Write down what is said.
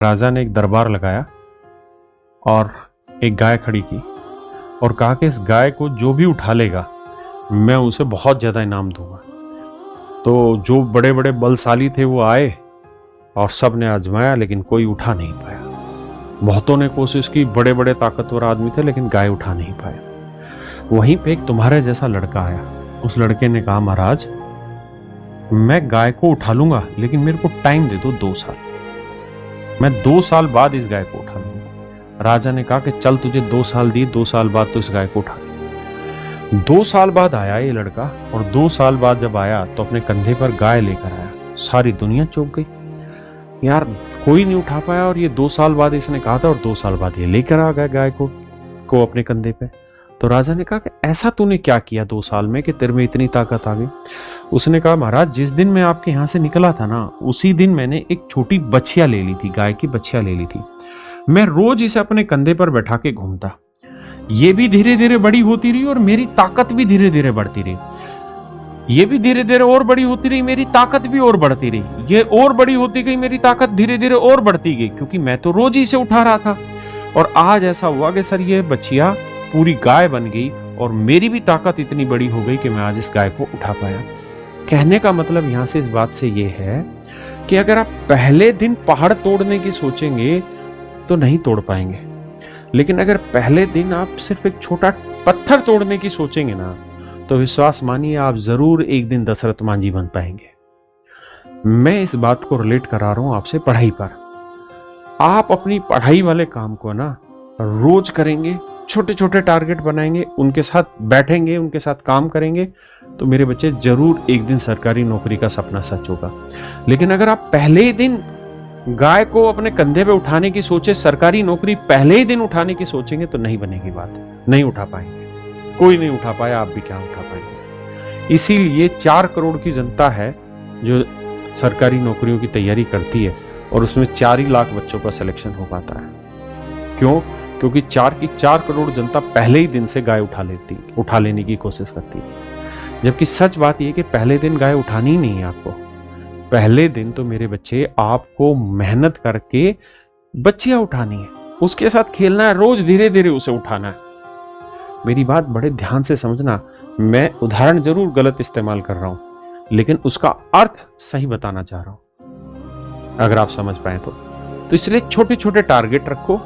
राजा ने एक दरबार लगाया और एक गाय खड़ी की और कहा कि इस गाय को जो भी उठा लेगा मैं उसे बहुत ज़्यादा इनाम दूंगा। तो जो बड़े बड़े बलशाली थे वो आए और सब ने आजमाया, लेकिन कोई उठा नहीं पाया। बहुतों ने कोशिश की, बड़े बड़े ताकतवर आदमी थे, लेकिन गाय उठा नहीं पाया। वहीं पे एक तुम्हारे जैसा लड़का आया। उस लड़के ने कहा, महाराज मैं गाय को उठा लूंगा, लेकिन मेरे को टाइम दे दो 2 साल। मैं 2 साल बाद इस गाय को उठा लूंगा। राजा ने कहा कि चल तुझे 2 साल दिए, 2 साल बाद तो इस गाय को उठा ले। 2 साल बाद आया ये लड़का, और 2 साल बाद जब आया तो अपने कंधे पर गाय लेकर आया। सारी दुनिया चौंक गई, यार कोई नहीं उठा पाया, और ये 2 साल बाद इसने कहा था और 2 साल बाद ये लेकर आ गया गाय को अपने कंधे पे। तो राजा ने कहा कि ऐसा तूने क्या किया 2 साल में कि तेरे में इतनी ताकत आ गई? उसने कहा, महाराज जिस दिन मैं आपके यहाँ से निकला था ना, उसी दिन मैंने एक छोटी बछिया ले ली थी, गाय की बछिया ले ली थी। मैं रोज इसे अपने कंधे पर बैठा के घूमता। ये भी धीरे धीरे बड़ी होती रही और मेरी ताकत भी धीरे धीरे बढ़ती रही। ये भी धीरे धीरे और बड़ी होती रही, मेरी ताकत भी और बढ़ती रही। ये और बड़ी होती गई, मेरी ताकत धीरे धीरे और बढ़ती गई, क्योंकि मैं तो रोज ही इसे उठा रहा था। और आज ऐसा हुआ कि सर ये बछिया पूरी गाय बन गई और मेरी भी ताकत इतनी बड़ी हो गई कि मैं आज इस गाय को उठा पाया। कहने का मतलब यहां से इस बात से ये है कि अगर आप पहले दिन पहाड़ तोड़ने की सोचेंगे तो नहीं तोड़ पाएंगे, लेकिन अगर पहले दिन आप सिर्फ एक छोटा पत्थर तोड़ने की सोचेंगे ना, तो विश्वास मानिए आप जरूर एक दिन दशरथ मांझी बन पाएंगे। मैं इस बात को रिलेट करा रहा हूं आपसे पढ़ाई पर। आप अपनी पढ़ाई वाले काम को ना रोज करेंगे, छोटे छोटे टारगेट बनाएंगे, उनके साथ बैठेंगे, उनके साथ काम करेंगे, तो मेरे बच्चे जरूर एक दिन सरकारी नौकरी का सपना सच होगा। लेकिन अगर आप पहले ही दिन गाय को अपने कंधे पे उठाने की सोचे, सरकारी नौकरी पहले ही दिन उठाने की सोचेंगे, तो नहीं बनेगी बात, नहीं उठा पाएंगे। कोई नहीं उठा पाया, आप भी क्या उठा पाएंगे। इसीलिए 4 करोड़ की जनता है जो सरकारी नौकरियों की तैयारी करती है, और उसमें 4 ही लाख बच्चों का सिलेक्शन हो पाता है। क्यों? क्योंकि 4 करोड़ जनता पहले ही दिन से गाय उठा लेने की कोशिश करती है। जबकि सच बात यह कि पहले दिन गाय उठानी ही नहीं है आपको। पहले दिन तो मेरे बच्चे आपको मेहनत करके बच्चियां उठानी है, उसके साथ खेलना है, रोज धीरे धीरे उसे उठाना है। मेरी बात बड़े ध्यान से समझना, मैं उदाहरण जरूर गलत इस्तेमाल कर रहा हूं, लेकिन उसका अर्थ सही बताना चाह रहा हूं, अगर आप समझ पाए तो। इसलिए छोटे छोटे टारगेट रखो,